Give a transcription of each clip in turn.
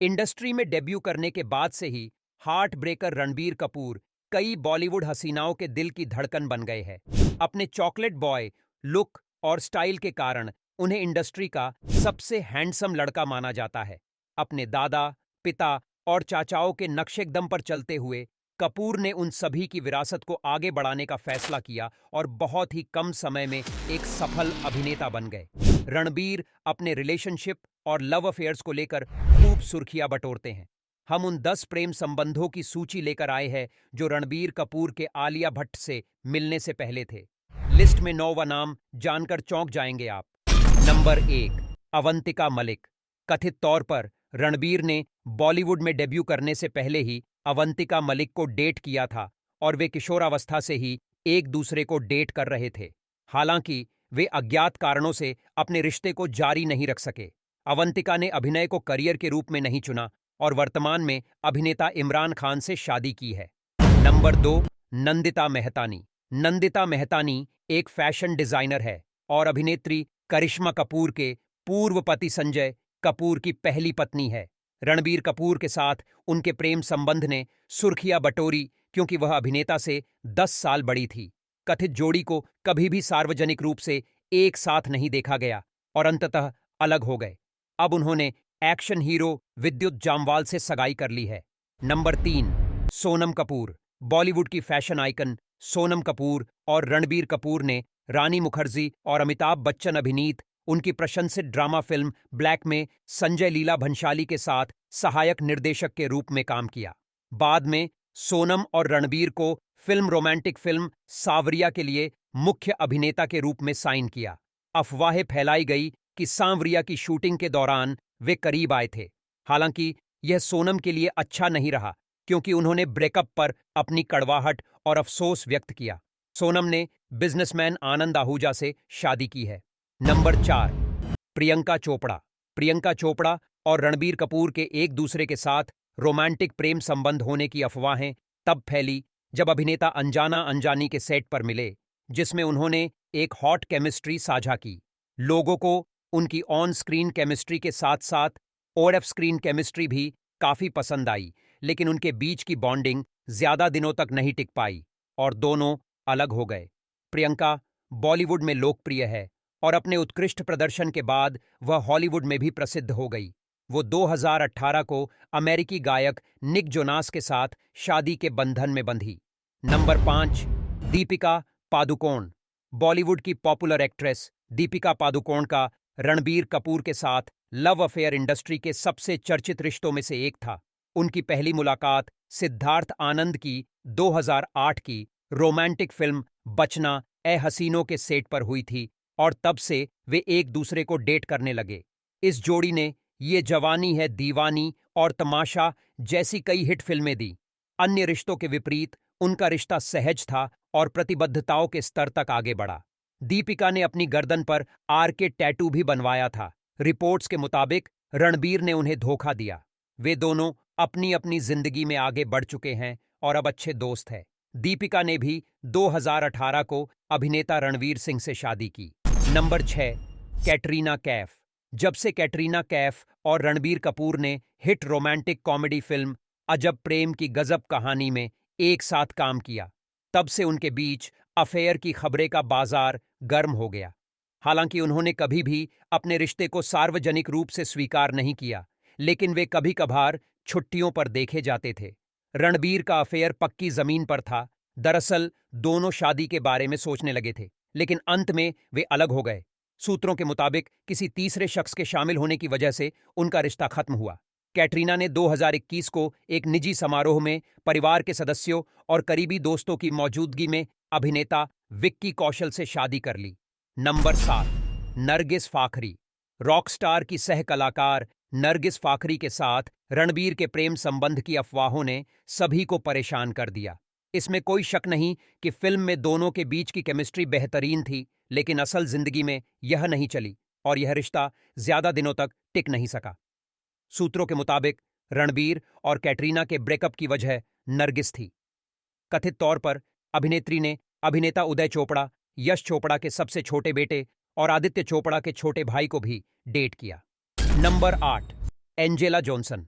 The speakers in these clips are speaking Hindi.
इंडस्ट्री में डेब्यू करने के बाद से ही हार्ट ब्रेकर रणबीर कपूर कई बॉलीवुड हसीनाओं के दिल की धड़कन बन गए हैं। अपने चॉकलेट बॉय लुक और स्टाइल के कारण उन्हें इंडस्ट्री का सबसे हैंडसम लड़का माना जाता है। अपने दादा, पिता और चाचाओं के नक्शेकदम पर चलते हुए कपूर ने उन सभी की विरासत को आगे बढ़ाने का फैसला किया और बहुत ही कम समय में एक सफल अभिनेता बन गए। रणबीर अपने रिलेशनशिप और लव अफेयर्स को लेकर खूब सुर्खियां बटोरते हैं। हम उन 10 प्रेम संबंधों की सूची लेकर आए हैं जो रणबीर कपूर के आलिया भट्ट से मिलने से पहले थे। लिस्ट में 9वां नाम जानकर चौंक जाएंगे आप। नंबर 1, अवंतिका मलिक। कथित तौर पर रणबीर ने बॉलीवुड में डेब्यू करने से पहले ही अवंतिका मलिक को डेट किया था और वे किशोरावस्था से ही एक दूसरे को डेट कर रहे थे। हालांकि वे अज्ञात कारणों से अपने रिश्ते को जारी नहीं रख सके। अवंतिका ने अभिनय को करियर के रूप में नहीं चुना और वर्तमान में अभिनेता इमरान खान से शादी की है। नंबर 2, नंदिता मेहतानी। नंदिता मेहतानी एक फैशन डिजाइनर है और अभिनेत्री करिश्मा कपूर के पूर्व पति संजय कपूर की पहली पत्नी है। रणबीर कपूर के साथ उनके प्रेम संबंध ने सुर्खियां बटोरी क्योंकि वह अभिनेता से 10 साल बड़ी थी। कथित जोड़ी को कभी भी सार्वजनिक रूप से एक साथ नहीं देखा गया और अंततः अलग हो गए। अब उन्होंने एक्शन हीरो विद्युत जामवाल से सगाई कर ली है। नंबर 3, सोनम कपूर। बॉलीवुड की फैशन आइकन सोनम कपूर और रणबीर कपूर ने रानी मुखर्जी और अमिताभ बच्चन अभिनीत उनकी प्रशंसित ड्रामा फिल्म ब्लैक में संजय लीला भंसाली के साथ सहायक निर्देशक के रूप में काम किया। बाद में सोनम और रणबीर को रोमांटिक फिल्म सांवरिया के लिए मुख्य अभिनेता के रूप में साइन किया। अफवाहें फैलाई गई कि सांवरिया की शूटिंग के दौरान वे करीब आए थे। हालांकि यह सोनम के लिए अच्छा नहीं रहा क्योंकि उन्होंने ब्रेकअप पर अपनी कड़वाहट और अफसोस व्यक्त किया। सोनम ने बिजनेसमैन आनंद आहूजा से शादी की है। नंबर 4, प्रियंका चोपड़ा। प्रियंका चोपड़ा और रणबीर कपूर के एक दूसरे के साथ रोमांटिक प्रेम संबंध होने की अफवाहें तब फैली जब अभिनेता अनजाना अनजानी के सेट पर मिले, जिसमें उन्होंने एक हॉट केमिस्ट्री साझा की। लोगों को उनकी ऑन स्क्रीन केमिस्ट्री के साथ साथ ऑफ स्क्रीन केमिस्ट्री भी काफी पसंद आई, लेकिन उनके बीच की बॉन्डिंग ज्यादा दिनों तक नहीं टिक पाई और दोनों अलग हो गए। प्रियंका बॉलीवुड में लोकप्रिय है और अपने उत्कृष्ट प्रदर्शन के बाद वह हॉलीवुड में भी प्रसिद्ध हो गई। वो 2018 को अमेरिकी गायक निक जोनास के साथ शादी के बंधन में बंधी। नंबर 5, दीपिका पादुकोण। बॉलीवुड की पॉपुलर एक्ट्रेस दीपिका पादुकोण का रणबीर कपूर के साथ लव अफेयर इंडस्ट्री के सबसे चर्चित रिश्तों में से एक था। उनकी पहली मुलाकात सिद्धार्थ आनंद की 2008 की रोमांटिक फिल्म बचना ए हसीनों के सेट पर हुई थी और तब से वे एक दूसरे को डेट करने लगे। इस जोड़ी ने ये जवानी है दीवानी और तमाशा जैसी कई हिट फिल्में दी। अन्य रिश्तों के विपरीत उनका रिश्ता सहज था और प्रतिबद्धताओं के स्तर तक आगे बढ़ा। दीपिका ने अपनी गर्दन पर आर के टैटू भी बनवाया था। रिपोर्ट्स के मुताबिक रणबीर ने उन्हें धोखा दिया। वे दोनों अपनी अपनी जिंदगी में आगे बढ़ चुके हैं और अब अच्छे दोस्त हैं। दीपिका ने भी 2018 को अभिनेता रणवीर सिंह से शादी की। नंबर 6, कैटरीना कैफ। जब से कैटरीना कैफ और रणबीर कपूर ने हिट रोमांटिक कॉमेडी फिल्म अजब प्रेम की गजब कहानी में एक साथ काम किया, तब से उनके बीच अफेयर की खबरें का बाजार गर्म हो गया। हालांकि उन्होंने कभी भी अपने रिश्ते को सार्वजनिक रूप से स्वीकार नहीं किया, लेकिन वे कभी कभार छुट्टियों पर देखे जाते थे। रणबीर का अफेयर पक्की जमीन पर था। दरअसल दोनों शादी के बारे में सोचने लगे थे, लेकिन अंत में वे अलग हो गए। सूत्रों के मुताबिक किसी तीसरे शख्स के शामिल होने की वजह से उनका रिश्ता खत्म हुआ। कैटरीना ने 2021 को एक निजी समारोह में परिवार के सदस्यों और करीबी दोस्तों की मौजूदगी में अभिनेता विक्की कौशल से शादी कर ली। नंबर 7, नरगिस फाखरी। रॉकस्टार की सह कलाकार नरगिस फाखरी के साथ रणबीर के प्रेम संबंध की अफवाहों ने सभी को परेशान कर दिया। इसमें कोई शक नहीं कि फिल्म में दोनों के बीच की केमिस्ट्री बेहतरीन थी, लेकिन असल जिंदगी में यह नहीं चली और यह रिश्ता ज्यादा दिनों तक टिक नहीं सका। सूत्रों के मुताबिक रणबीर और कैटरीना के ब्रेकअप की वजह नरगिस थी। कथित तौर पर अभिनेत्री ने अभिनेता उदय चोपड़ा, यश चोपड़ा के सबसे छोटे बेटे और आदित्य चोपड़ा के छोटे भाई को भी डेट किया। Number 8, Angela Johnson.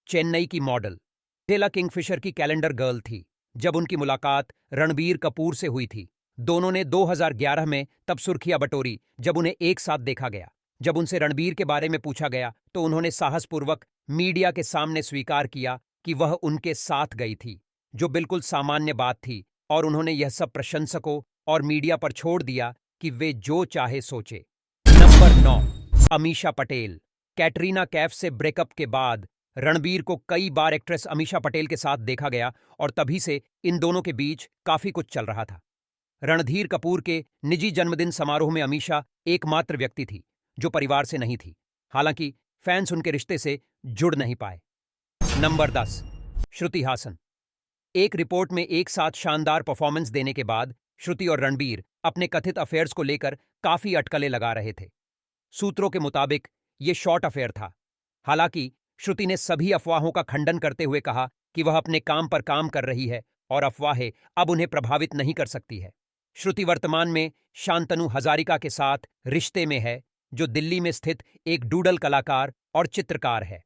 चेन्नई की मॉडल टेला किंगफिशर की कैलेंडर गर्ल थी जब उनकी मुलाकात रणबीर कपूर से हुई थी। दोनों ने 2011 में तब सुर्खियां बटोरी जब उन्हें एक साथ देखा गया। जब उनसे रणबीर के बारे में पूछा गया तो उन्होंने साहसपूर्वक मीडिया के सामने स्वीकार किया कि वह उनके साथ गई थी, जो बिल्कुल सामान्य बात थी, और उन्होंने यह सब प्रशंसकों और मीडिया पर छोड़ दिया कि वे जो चाहे सोचे। नंबर 9, अमीषा पटेल। कैटरीना कैफ से ब्रेकअप के बाद रणबीर को कई बार एक्ट्रेस अमीषा पटेल के साथ देखा गया और तभी से इन दोनों के बीच काफी कुछ चल रहा था। रणधीर कपूर के निजी जन्मदिन समारोह में अमीषा एकमात्र व्यक्ति थी जो परिवार से नहीं थी। हालांकि फैंस उनके रिश्ते से जुड़ नहीं पाए। नंबर 10, श्रुति हासन। एक रिपोर्ट में एक साथ शानदार परफॉर्मेंस देने के बाद श्रुति और रणबीर अपने कथित अफेयर्स को लेकर काफी अटकलें लगा रहे थे। सूत्रों के मुताबिक ये शॉर्ट अफेयर था। हालांकि श्रुति ने सभी अफवाहों का खंडन करते हुए कहा कि वह अपने काम पर काम कर रही है और अफवाहें अब उन्हें प्रभावित नहीं कर सकती है। श्रुति वर्तमान में शांतनु हजारिका के साथ रिश्ते में है, जो दिल्ली में स्थित एक डूडल कलाकार और चित्रकार है।